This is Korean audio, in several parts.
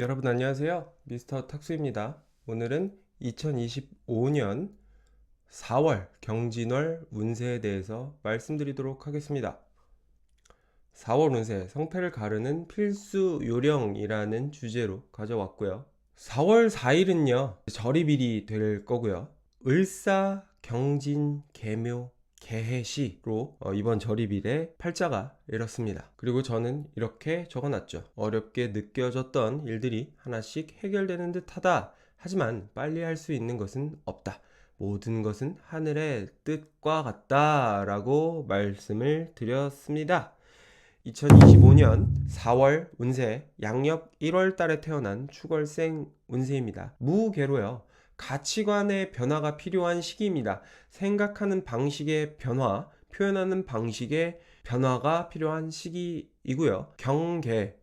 여러분 안녕하세요. 미스터 탁수입니다. 오늘은 2025년 4월 경진월 운세에 대해서 말씀드리도록 하겠습니다. 4월 운세 성패를 가르는 필수 요령이라는 주제로 가져왔고요. 4월 4일은요 절입일이 될 거고요. 을사 경진 계묘 개해시로 이번 절입일에 팔자가 이렇습니다. 그리고 저는 이렇게 적어놨죠. 어렵게 느껴졌던 일들이 하나씩 해결되는 듯하다. 하지만 빨리 할 수 있는 것은 없다. 모든 것은 하늘의 뜻과 같다 라고 말씀을 드렸습니다. 2025년 4월 운세 양력 1월 달에 태어난 축월생 운세입니다. 무개로요. 가치관의 변화가 필요한 시기입니다. 생각하는 방식의 변화, 표현하는 방식의 변화가 필요한 시기이고요.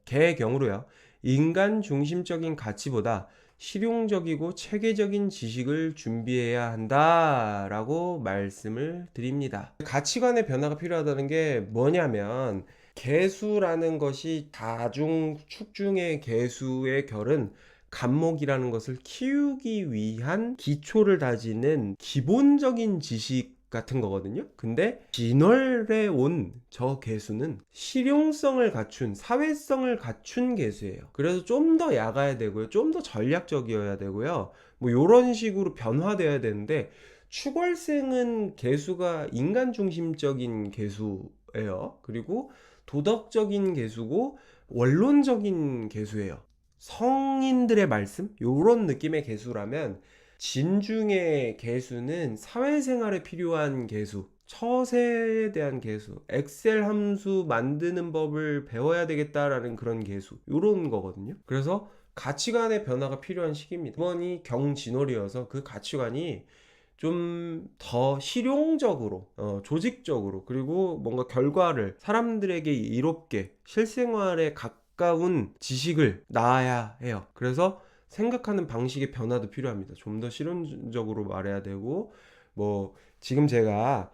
개경으로요. 인간 중심적인 가치보다 실용적이고 체계적인 지식을 준비해야 한다라고 말씀을 드립니다. 가치관의 변화가 필요하다는 게 뭐냐면 개수라는 것이 다중 축중의 개수의 결은 간목이라는 것을 키우기 위한 기초를 다지는 기본적인 지식 같은 거거든요. 근데 진월에 온 저 개수는 실용성을 갖춘 사회성을 갖춘 개수예요. 그래서 좀 더 야가야 되고요. 좀 더 전략적이어야 되고요. 뭐 요런 식으로 변화되어야 되는데 축월생은 개수가 인간 중심적인 개수예요. 그리고 도덕적인 개수고 원론적인 개수예요. 성인들의 말씀? 요런 느낌의 개수라면 진중의 개수는 사회생활에 필요한 개수, 처세에 대한 개수, 엑셀 함수 만드는 법을 배워야 되겠다라는 그런 개수, 요런 거거든요. 그래서 가치관의 변화가 필요한 시기입니다. 이번이 경진월이어서 그 가치관이 좀 더 실용적으로, 조직적으로, 그리고 뭔가 결과를 사람들에게 이롭게 실생활에 가까운 지식을 낳아야 해요. 그래서 생각하는 방식의 변화도 필요합니다. 좀 더 실용적으로 말해야 되고, 뭐, 지금 제가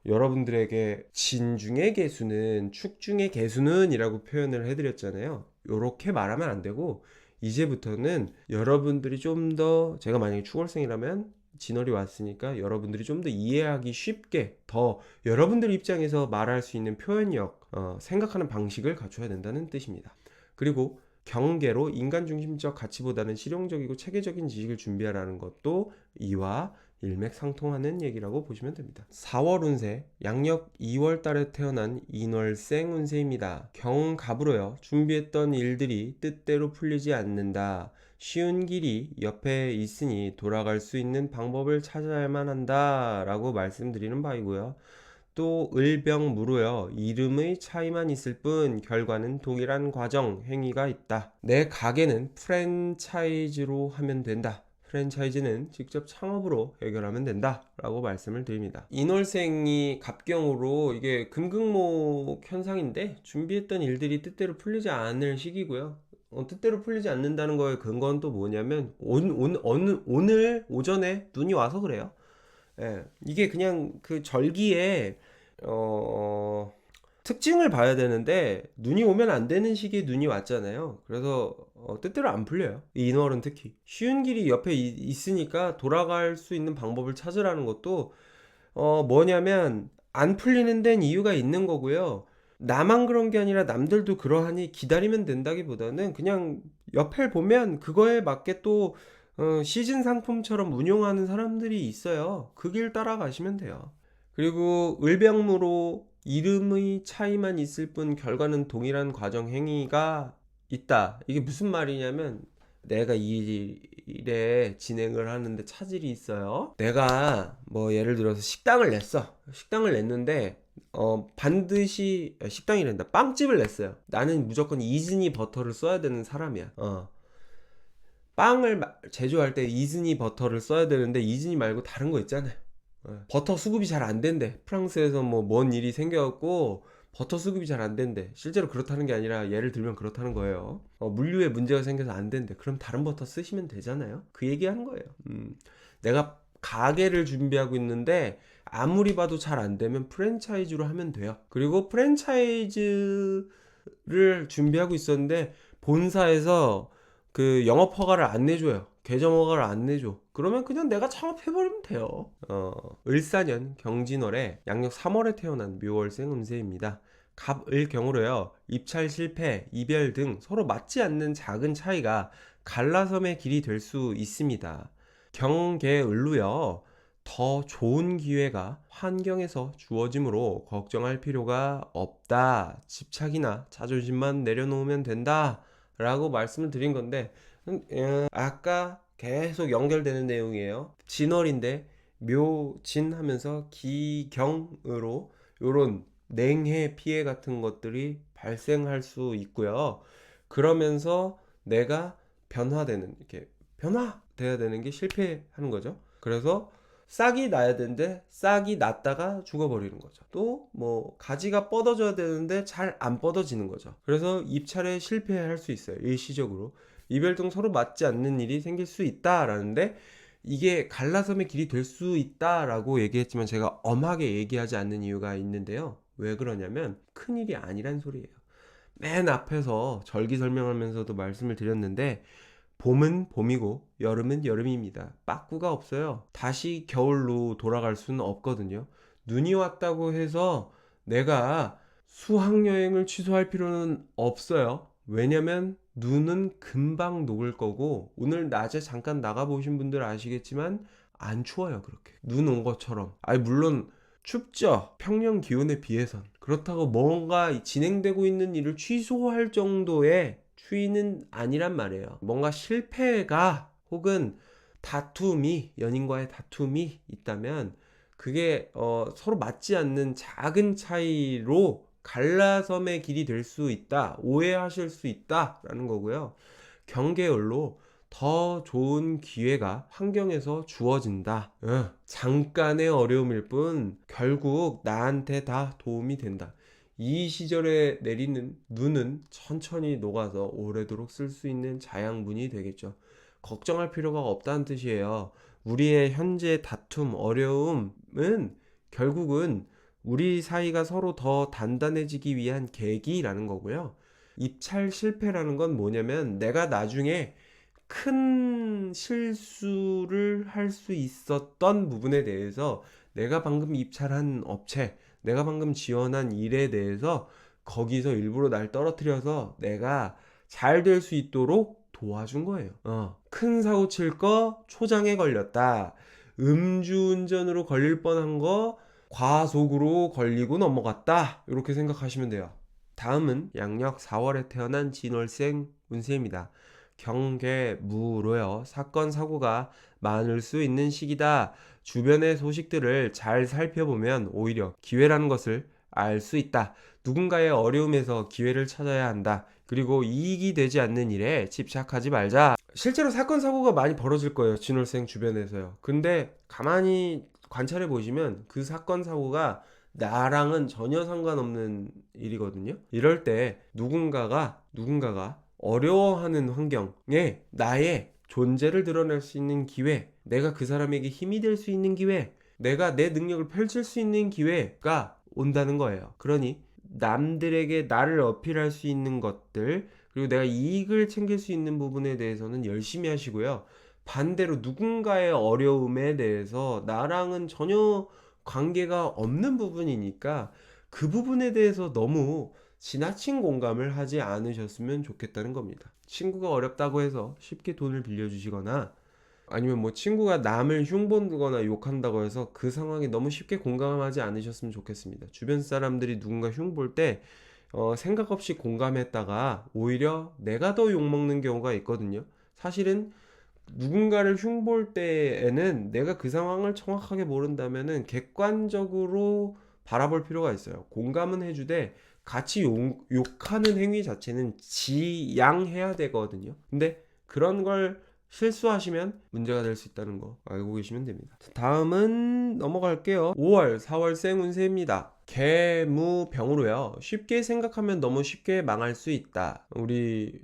여러분들에게 진중의 개수는 축중의 개수는 이라고 표현을 해드렸잖아요. 요렇게 말하면 안 되고, 이제부터는 여러분들이 좀 더, 제가 만약에 축월생이라면 진월이 왔으니까 여러분들이 좀 더 이해하기 쉽게 더 여러분들 입장에서 말할 수 있는 표현력, 생각하는 방식을 갖춰야 된다는 뜻입니다. 그리고 경계로 인간 중심적 가치보다는 실용적이고 체계적인 지식을 준비하라는 것도 이와 일맥상통하는 얘기라고 보시면 됩니다. 4월 운세 양력 2월 달에 태어난 인월생 운세입니다. 경갑으로요. 준비했던 일들이 뜻대로 풀리지 않는다. 쉬운 길이 옆에 있으니 돌아갈 수 있는 방법을 찾아야만 한다 라고 말씀드리는 바이고요. 또 을병무로요. 이름의 차이만 있을 뿐 결과는 동일한 과정, 행위가 있다. 내 가게는 프랜차이즈로 하면 된다. 프랜차이즈는 직접 창업으로 해결하면 된다 라고 말씀을 드립니다. 인월생이 갑경으로 이게 금극목 현상인데 준비했던 일들이 뜻대로 풀리지 않을 시기고요. 뜻대로 풀리지 않는다는 거의 근거는 또 뭐냐면 오늘 오전에 눈이 와서 그래요. 예, 이게 그냥 그 절기에 어, 특징을 봐야 되는데 눈이 오면 안 되는 시기에 눈이 왔잖아요. 그래서 뜻대로 안 풀려요. 이 인월은 특히 쉬운 길이 옆에 있으니까 돌아갈 수 있는 방법을 찾으라는 것도 뭐냐면 안 풀리는 데는 이유가 있는 거고요. 나만 그런 게 아니라 남들도 그러하니 기다리면 된다기보다는 그냥 옆에 보면 그거에 맞게 또 시즌 상품처럼 운용하는 사람들이 있어요. 그 길 따라가시면 돼요. 그리고 을병무로 이름의 차이만 있을 뿐 결과는 동일한 과정 행위가 있다. 이게 무슨 말이냐면 내가 이 일에 진행을 하는데 차질이 있어요. 내가 뭐 예를 들어서 식당을 냈어. 식당을 냈는데 반드시 식당이란다. 빵집을 냈어요. 나는 무조건 이즈니 버터를 써야 되는 사람이야. 빵을 제조할 때 이즈니 버터를 써야 되는데 이즈니 말고 다른 거 있잖아요. 버터 수급이 잘 안 된대. 프랑스에서 뭐 뭔 일이 생겨갖고 버터 수급이 잘 안 된대. 실제로 그렇다는 게 아니라 예를 들면 그렇다는 거예요. 물류에 문제가 생겨서 안 된대. 그럼 다른 버터 쓰시면 되잖아요. 그 얘기하는 거예요. 내가 가게를 준비하고 있는데 아무리 봐도 잘 안 되면 프랜차이즈로 하면 돼요. 그리고 프랜차이즈를 준비하고 있었는데 본사에서 그 영업 허가를 안 내줘요. 계정 허가를 안 내줘. 그러면 그냥 내가 창업해버리면 돼요. 을사년 경진월에 양력 3월에 태어난 묘월생 운세입니다. 갑을 경우로요. 입찰 실패, 이별 등 서로 맞지 않는 작은 차이가 갈라섬의 길이 될 수 있습니다. 경계을로요. 더 좋은 기회가 환경에서 주어지므로 걱정할 필요가 없다. 집착이나 자존심만 내려놓으면 된다. 라고 말씀을 드린 건데, 아까 계속 연결되는 내용이에요. 진월인데 묘진 하면서 기경으로 요런 냉해 피해 같은 것들이 발생할 수 있고요. 그러면서 내가 변화되는, 이렇게 변화돼야 되는 게 실패하는 거죠. 그래서 싹이 나야 되는데 싹이 났다가 죽어버리는 거죠. 또 뭐 가지가 뻗어져야 되는데 잘 안 뻗어지는 거죠. 그래서 입찰에 실패할 수 있어요. 일시적으로. 이별 등 서로 맞지 않는 일이 생길 수 있다라는데, 이게 갈라섬의 길이 될 수 있다라고 얘기했지만 제가 엄하게 얘기하지 않는 이유가 있는데요. 왜 그러냐면 큰일이 아니란 소리예요. 맨 앞에서 절기설명하면서도 말씀을 드렸는데, 봄은 봄이고 여름은 여름입니다. 빠꾸가 없어요. 다시 겨울로 돌아갈 수는 없거든요. 눈이 왔다고 해서 내가 수학여행을 취소할 필요는 없어요. 왜냐면 눈은 금방 녹을 거고, 오늘 낮에 잠깐 나가보신 분들 아시겠지만 안 추워요. 그렇게 눈 온 것처럼. 아니 물론 춥죠. 평년 기온에 비해선. 그렇다고 뭔가 진행되고 있는 일을 취소할 정도의 추위는 아니란 말이에요. 뭔가 실패가 혹은 다툼이, 연인과의 다툼이 있다면 그게 서로 맞지 않는 작은 차이로 갈라섬의 길이 될 수 있다, 오해하실 수 있다라는 거고요. 경계열로 더 좋은 기회가 환경에서 주어진다. 잠깐의 어려움일 뿐 결국 나한테 다 도움이 된다. 이 시절에 내리는 눈은 천천히 녹아서 오래도록 쓸 수 있는 자양분이 되겠죠. 걱정할 필요가 없다는 뜻이에요. 우리의 현재 다툼, 어려움은 결국은 우리 사이가 서로 더 단단해지기 위한 계기라는 거고요. 입찰 실패라는 건 뭐냐면 내가 나중에 큰 실수를 할 수 있었던 부분에 대해서, 내가 방금 입찰한 업체, 내가 방금 지원한 일에 대해서 거기서 일부러 날 떨어뜨려서 내가 잘 될 수 있도록 도와준 거예요. 큰 사고 칠 거 초장에 걸렸다. 음주운전으로 걸릴 뻔한 거 과속으로 걸리고 넘어갔다. 이렇게 생각하시면 돼요. 다음은 양력 4월에 태어난 진월생 운세입니다. 경계무로요. 사건 사고가 많을 수 있는 시기다. 주변의 소식들을 잘 살펴보면 오히려 기회라는 것을 알 수 있다. 누군가의 어려움에서 기회를 찾아야 한다. 그리고 이익이 되지 않는 일에 집착하지 말자. 실제로 사건 사고가 많이 벌어질 거예요. 진월생 주변에서요. 근데 가만히 관찰해 보시면 그 사건 사고가 나랑은 전혀 상관없는 일이거든요. 이럴 때 누군가가 어려워하는 환경에 나의 존재를 드러낼 수 있는 기회, 내가 그 사람에게 힘이 될 수 있는 기회, 내가 내 능력을 펼칠 수 있는 기회가 온다는 거예요. 그러니 남들에게 나를 어필할 수 있는 것들, 그리고 내가 이익을 챙길 수 있는 부분에 대해서는 열심히 하시고요. 반대로 누군가의 어려움에 대해서 나랑은 전혀 관계가 없는 부분이니까 그 부분에 대해서 너무 지나친 공감을 하지 않으셨으면 좋겠다는 겁니다. 친구가 어렵다고 해서 쉽게 돈을 빌려주시거나, 아니면 뭐 친구가 남을 흉보거나 욕한다고 해서 그 상황에 너무 쉽게 공감하지 않으셨으면 좋겠습니다. 주변 사람들이 누군가 흉볼 때 생각 없이 공감했다가 오히려 내가 더 욕먹는 경우가 있거든요. 사실은 누군가를 흉볼 때에는 내가 그 상황을 정확하게 모른다면은 객관적으로 바라볼 필요가 있어요. 공감은 해주되 같이 욕하는 행위 자체는 지양해야 되거든요. 근데 그런 걸 실수하시면 문제가 될 수 있다는 거 알고 계시면 됩니다. 다음은 넘어갈게요. 5월, 4월생 운세입니다. 개무병으로요. 쉽게 생각하면 너무 쉽게 망할 수 있다.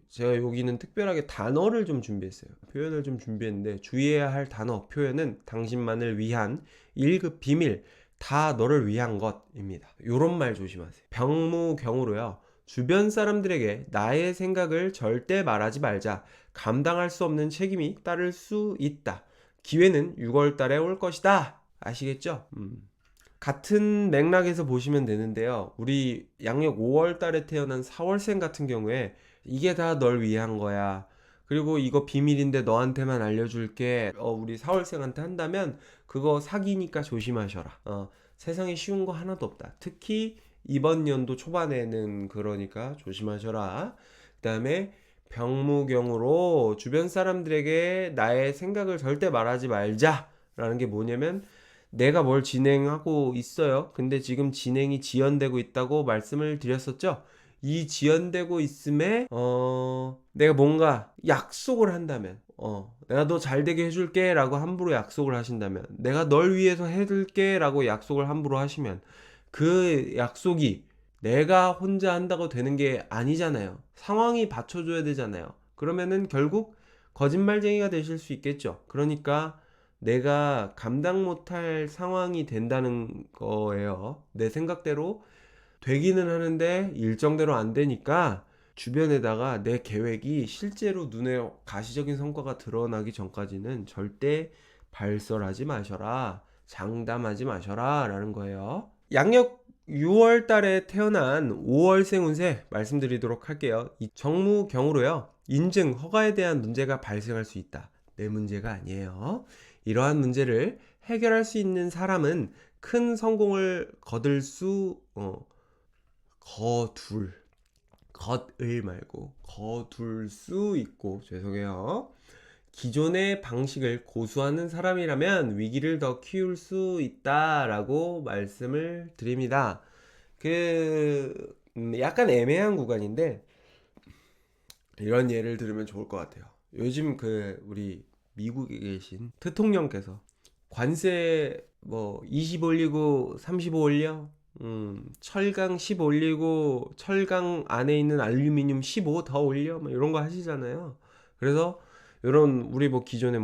제가 여기는 특별하게 단어를 좀 준비했어요. 표현을 좀 준비했는데, 주의해야 할 단어, 표현은 당신만을 위한 1급 비밀, 다 너를 위한 것입니다. 요런 말 조심하세요. 병무경으로요. 주변 사람들에게 나의 생각을 절대 말하지 말자. 감당할 수 없는 책임이 따를 수 있다. 기회는 6월 달에 올 것이다. 아시겠죠? 같은 맥락에서 보시면 되는데요. 우리 양력 5월 달에 태어난 4월생 같은 경우에 이게 다 널 위한 거야. 그리고 이거 비밀인데 너한테만 알려줄게. 우리 4월생한테 한다면 그거 사기니까 조심하셔라. 세상에 쉬운 거 하나도 없다. 특히 이번 연도 초반에는 그러니까 조심하셔라. 그 다음에 병무경으로 주변 사람들에게 나의 생각을 절대 말하지 말자라는 게 뭐냐면 내가 뭘 진행하고 있어요. 근데 지금 진행이 지연되고 있다고 말씀을 드렸었죠. 이 지연되고 있음에 내가 뭔가 약속을 한다면 내가 너 잘되게 해줄게 라고 함부로 약속을 하신다면 내가 널 위해서 해줄게 라고 약속을 함부로 하시면 그 약속이 내가 혼자 한다고 되는 게 아니잖아요. 상황이 받쳐줘야 되잖아요. 그러면은 결국 거짓말쟁이가 되실 수 있겠죠. 그러니까 내가 감당 못할 상황이 된다는 거예요. 내 생각대로 되기는 하는데 일정대로 안 되니까 주변에다가 내 계획이 실제로 눈에 가시적인 성과가 드러나기 전까지는 절대 발설하지 마셔라. 장담하지 마셔라. 라는 거예요. 양력 6월 달에 태어난 5월생 운세 말씀드리도록 할게요. 이 정무경으로요. 인증, 허가에 대한 문제가 발생할 수 있다. 내 문제가 아니에요. 이러한 문제를 해결할 수 있는 사람은 큰 성공을 거둘 수 거둘 말고 거둘 수 있고 죄송해요. 기존의 방식을 고수하는 사람이라면 위기를 더 키울 수 있다라고 말씀을 드립니다. 약간 애매한 구간인데 이런 예를 들으면 좋을 것 같아요. 요즘 우리 미국에 계신 대통령께서 관세 20 올리고 35 올려, 철강 10 올리고 철강 안에 있는 알루미늄 15 더 올려, 이런 거 하시잖아요. 그래서 이런 우리 기존에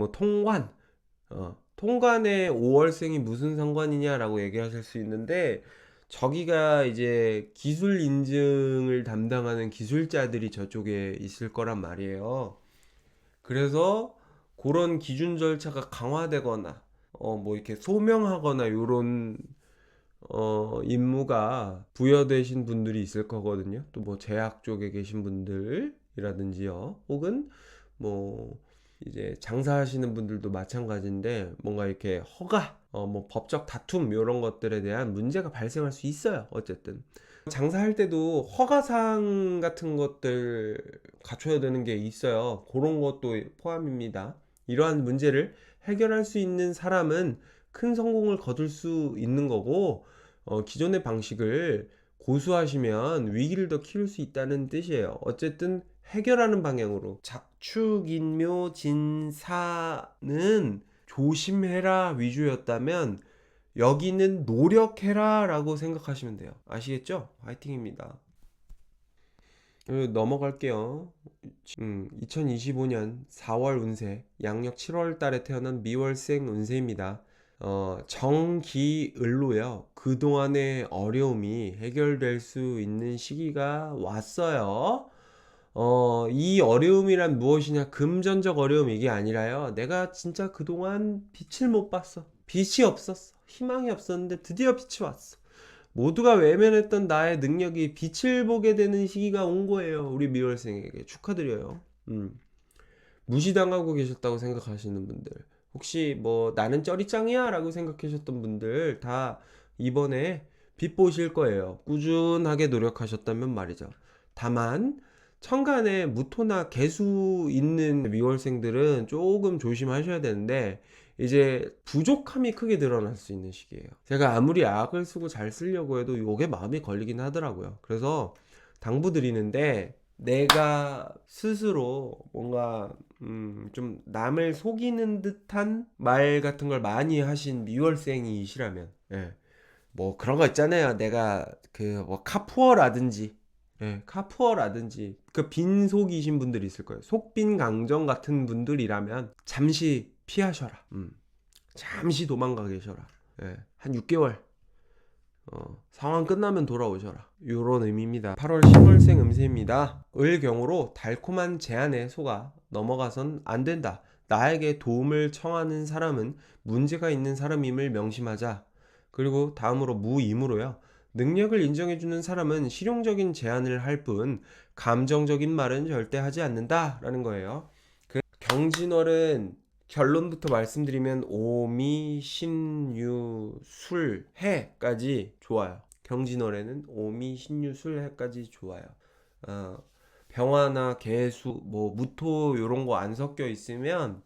통관에 5월생이 무슨 상관이냐라고 얘기하실 수 있는데 저기가 이제 기술 인증을 담당하는 기술자들이 저쪽에 있을 거란 말이에요. 그래서 그런 기준 절차가 강화되거나 이렇게 소명하거나 요런 임무가 부여되신 분들이 있을 거거든요. 또 제약 쪽에 계신 분들이라든지요. 혹은 이제 장사하시는 분들도 마찬가지인데 뭔가 이렇게 허가, 법적 다툼 이런 것들에 대한 문제가 발생할 수 있어요. 어쨌든 장사할 때도 허가사항 같은 것들 갖춰야 되는 게 있어요. 그런 것도 포함입니다. 이러한 문제를 해결할 수 있는 사람은 큰 성공을 거둘 수 있는 거고 기존의 방식을 고수하시면 위기를 더 키울 수 있다는 뜻이에요. 어쨌든 해결하는 방향으로 작축인묘진사는 조심해라 위주였다면 여기는 노력해라 라고 생각하시면 돼요. 아시겠죠? 화이팅입니다. 넘어갈게요. 2025년 4월 운세 양력 7월 달에 태어난 미월생 운세입니다. 정기을로요. 그동안의 어려움이 해결될 수 있는 시기가 왔어요. 이 어려움이란 무엇이냐? 금전적 어려움 이게 아니라요. 내가 진짜 그동안 빛을 못 봤어. 빛이 없었어. 희망이 없었는데 드디어 빛이 왔어. 모두가 외면했던 나의 능력이 빛을 보게 되는 시기가 온 거예요. 우리 미월생에게 축하드려요. 무시당하고 계셨다고 생각하시는 분들, 혹시 나는 쩌리짱이야 라고 생각하셨던 분들 다 이번에 빛 보실 거예요. 꾸준하게 노력하셨다면 말이죠. 다만 천간에 무토나 개수 있는 미월생들은 조금 조심하셔야 되는데 이제 부족함이 크게 드러날 수 있는 시기예요. 제가 아무리 악을 쓰고 잘 쓰려고 해도 요게 마음이 걸리긴 하더라고요. 그래서 당부드리는데 내가 스스로 뭔가 좀 남을 속이는 듯한 말 같은 걸 많이 하신 미월생이시라면 그런 거 있잖아요. 내가 카푸어라든지 카푸어라든지 빈속이신 분들이 있을 거예요. 속빈강정 같은 분들이라면 잠시 피하셔라. 잠시 도망가 계셔라. 한 6개월 상황 끝나면 돌아오셔라. 요런 의미입니다. 8월 신월생 음세입니다. 을 경우로 달콤한 제안에 속아 넘어가선 안 된다. 나에게 도움을 청하는 사람은 문제가 있는 사람임을 명심하자. 그리고 다음으로 무임으로요. 능력을 인정해주는 사람은 실용적인 제안을 할 뿐 감정적인 말은 절대 하지 않는다 라는 거예요. 경진월은 결론부터 말씀드리면 오미, 신유, 술, 해까지 좋아요. 경진월에는 오미, 신유, 술, 해까지 좋아요. 어, 병화나 개수, 뭐 무토 요런 거 안 섞여 있으면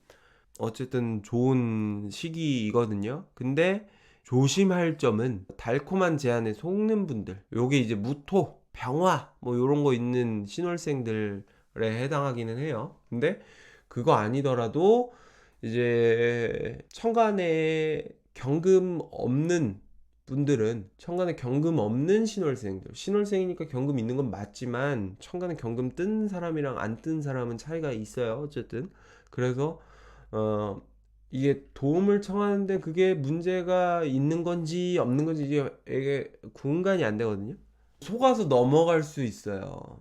어쨌든 좋은 시기이거든요. 근데 조심할 점은 달콤한 제안에 속는 분들, 요게 이제 무토, 병화 뭐 요런 거 있는 신월생들에 해당하기는 해요. 근데 그거 아니더라도 이제 천간에 경금 없는 분들은, 천간에 경금 없는 신월생들, 신월생이니까 경금 있는 건 맞지만 천간에 경금 뜬 사람이랑 안 뜬 사람은 차이가 있어요. 어쨌든 그래서 어 이게 도움을 청하는데 그게 문제가 있는 건지 없는 건지 이게 구분간이 안 되거든요. 속아서 넘어갈 수 있어요.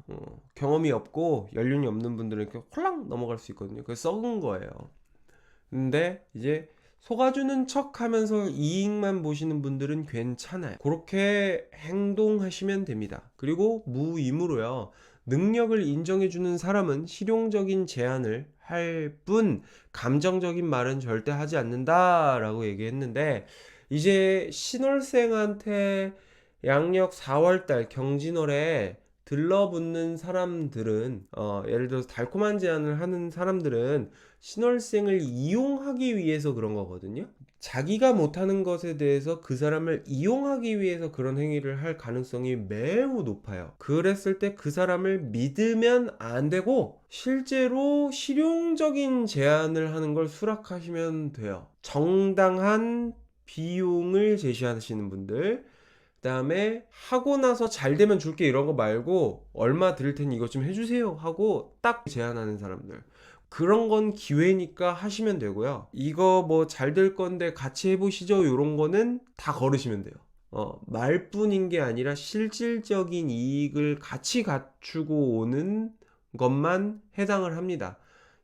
경험이 없고 연륜이 없는 분들은 이렇게 홀랑 넘어갈 수 있거든요. 그게 썩은 거예요. 근데 이제 속아주는 척 하면서 이익만 보시는 분들은 괜찮아요. 그렇게 행동하시면 됩니다. 그리고 무임으로요. 능력을 인정해주는 사람은 실용적인 제안을 할 뿐 감정적인 말은 절대 하지 않는다라고 얘기했는데, 이제 신월생한테 양력 4월달 경진월에 들러붙는 사람들은 예를 들어서 달콤한 제안을 하는 사람들은 신월생을 이용하기 위해서 그런 거거든요. 자기가 못하는 것에 대해서 그 사람을 이용하기 위해서 그런 행위를 할 가능성이 매우 높아요. 그랬을 때 그 사람을 믿으면 안 되고 실제로 실용적인 제안을 하는 걸 수락하시면 돼요. 정당한 비용을 제시하시는 분들, 그다음에 하고 나서 잘 되면 줄게 이런 거 말고 얼마 드릴 테니 이것 좀 해주세요 하고 딱 제안하는 사람들, 그런 건 기회니까 하시면 되고요. 이거 뭐 잘 될 건데 같이 해보시죠 이런 거는 다 걸으시면 돼요. 말뿐인 게 아니라 실질적인 이익을 같이 갖추고 오는 것만 해당을 합니다.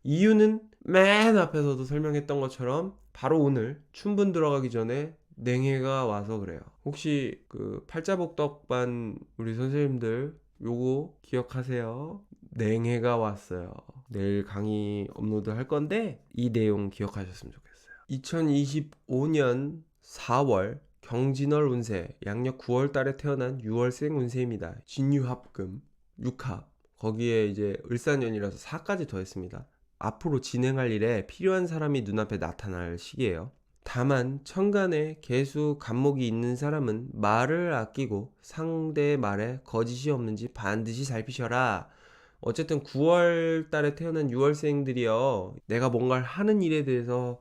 이유는 맨 앞에서도 설명했던 것처럼 바로 오늘 춘분 들어가기 전에 냉해가 와서 그래요. 혹시 그 팔자복덕반 우리 선생님들 요거 기억하세요? 냉해가 왔어요. 내일 강의 업로드 할 건데 이 내용 기억하셨으면 좋겠어요. 2025년 4월 경진월 운세, 양력 9월 달에 태어난 6월생 운세입니다. 진유합금 6합, 거기에 이제 을사년이라서 4까지 더했습니다. 앞으로 진행할 일에 필요한 사람이 눈앞에 나타날 시기예요. 다만 천간에 개수 간목이 있는 사람은 말을 아끼고 상대의 말에 거짓이 없는지 반드시 살피셔라. 어쨌든 9월 달에 태어난 6월생들이요, 내가 뭔가를 하는 일에 대해서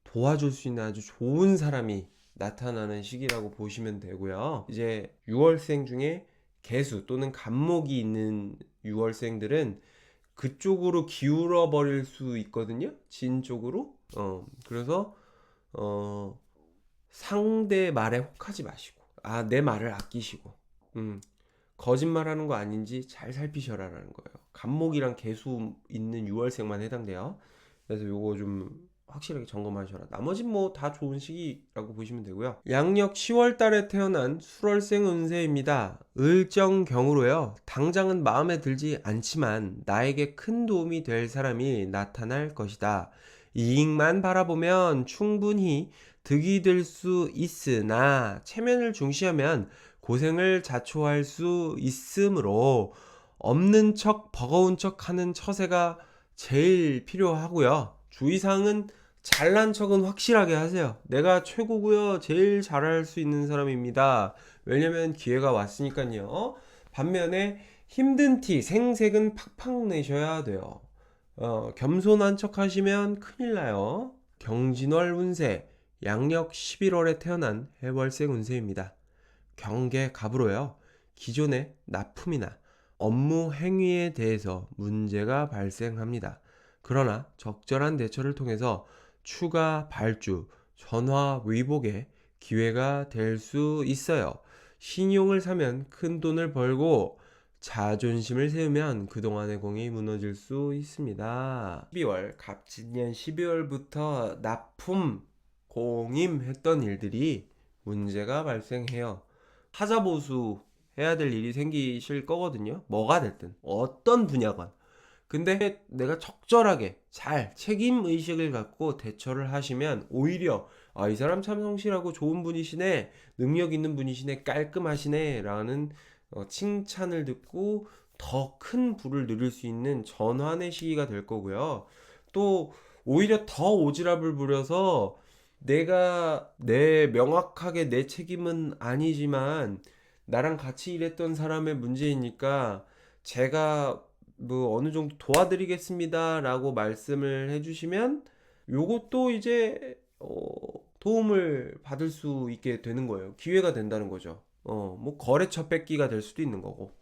도와줄 수 있는 아주 좋은 사람이 나타나는 시기라고 보시면 되고요. 이제 6월생 중에 개수 또는 간목이 있는 6월생들은 그쪽으로 기울어 버릴 수 있거든요. 진 쪽으로. 그래서 상대 말에 혹하지 마시고, 내 말을 아끼시고, 거짓말하는 거 아닌지 잘 살피셔라라는 거예요. 간목이랑 개수 있는 6월생만 해당돼요. 그래서 요거 좀 확실하게 점검하셔라. 나머진 뭐 다 좋은 시기라고 보시면 되고요. 양력 10월 달에 태어난 수월생 운세입니다. 을정 경우로요, 당장은 마음에 들지 않지만 나에게 큰 도움이 될 사람이 나타날 것이다. 이익만 바라보면 충분히 득이 될 수 있으나 체면을 중시하면 고생을 자초할 수 있으므로 없는 척 버거운 척 하는 처세가 제일 필요하고요. 주의사항은 잘난 척은 확실하게 하세요. 내가 최고고요. 제일 잘할 수 있는 사람입니다. 왜냐면 기회가 왔으니까요. 반면에 힘든 티, 생색은 팍팍 내셔야 돼요. 겸손한 척 하시면 큰일 나요. 경진월 운세, 양력 11월에 태어난 해월생 운세입니다. 경계 갑으로요, 기존의 납품이나 업무 행위에 대해서 문제가 발생합니다. 그러나 적절한 대처를 통해서 추가 발주, 전화 위복의 기회가 될 수 있어요. 신용을 사면 큰 돈을 벌고 자존심을 세우면 그동안의 공이 무너질 수 있습니다. 12월, 갑진년 12월부터 납품, 공임했던 일들이 문제가 발생해요. 하자보수 해야 될 일이 생기실 거거든요. 뭐가 됐든 어떤 분야건. 근데 내가 적절하게 잘 책임의식을 갖고 대처를 하시면 오히려 이 사람 참 성실하고 좋은 분이시네, 능력 있는 분이시네, 깔끔하시네 라는 칭찬을 듣고 더 큰 부를 누릴 수 있는 전환의 시기가 될 거고요. 또 오히려 더 오지랖을 부려서 내가 명확하게 내 책임은 아니지만 나랑 같이 일했던 사람의 문제이니까 제가 뭐 어느 정도 도와드리겠습니다 라고 말씀을 해주시면 요것도 이제 도움을 받을 수 있게 되는 거예요. 기회가 된다는 거죠. 뭐 거래처 뺏기가 될 수도 있는 거고.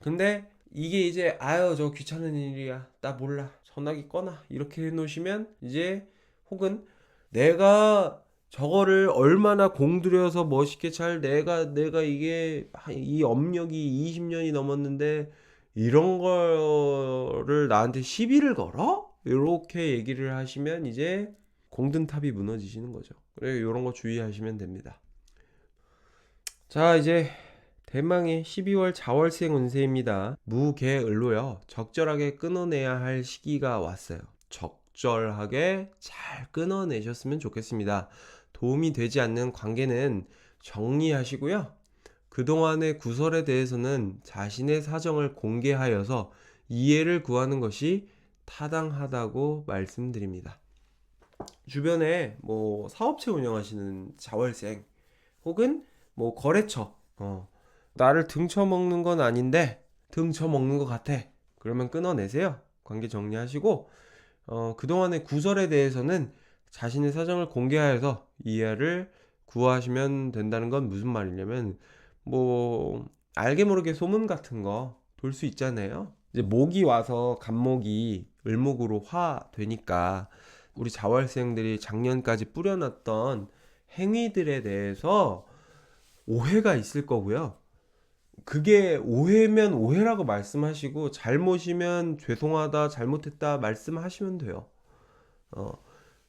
근데 이게 이제 아유 저 귀찮은 일이야 나 몰라 전화기 꺼놔 이렇게 해놓으시면 이제 혹은 내가 저거를 얼마나 공들여서 멋있게 잘 내가 이게 이 업력이 20년이 넘었는데 이런 거를 나한테 시비를 걸어? 이렇게 얘기를 하시면 이제 공든탑이 무너지시는 거죠. 그래 이런 거 주의하시면 됩니다. 자 이제 대망의 12월 자월생 운세입니다. 무개을로요. 적절하게 끊어내야 할 시기가 왔어요. 적절하게 잘 끊어내셨으면 좋겠습니다. 도움이 되지 않는 관계는 정리하시고요. 그동안의 구설에 대해서는 자신의 사정을 공개하여서 이해를 구하는 것이 타당하다고 말씀드립니다. 주변에 뭐 사업체 운영하시는 자월생 혹은 뭐 거래처 나를 등쳐먹는 건 아닌데 등쳐먹는 것 같아. 그러면 끊어내세요. 관계 정리하시고 그동안의 구설에 대해서는 자신의 사정을 공개하여서 이해를 구하시면 된다는 건 무슨 말이냐면 뭐 알게 모르게 소문 같은 거 돌 수 있잖아요. 이제 목이 와서 간목이 을목으로 화 되니까 우리 자활생들이 작년까지 뿌려놨던 행위들에 대해서 오해가 있을 거고요. 그게 오해면 오해라고 말씀하시고 잘못이면 죄송하다, 잘못했다 말씀하시면 돼요. 어,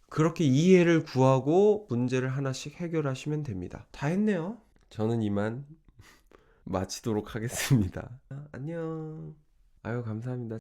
그렇게 이해를 구하고 문제를 하나씩 해결하시면 됩니다. 다 했네요. 저는 이만 마치도록 하겠습니다. 안녕. 아유, 감사합니다.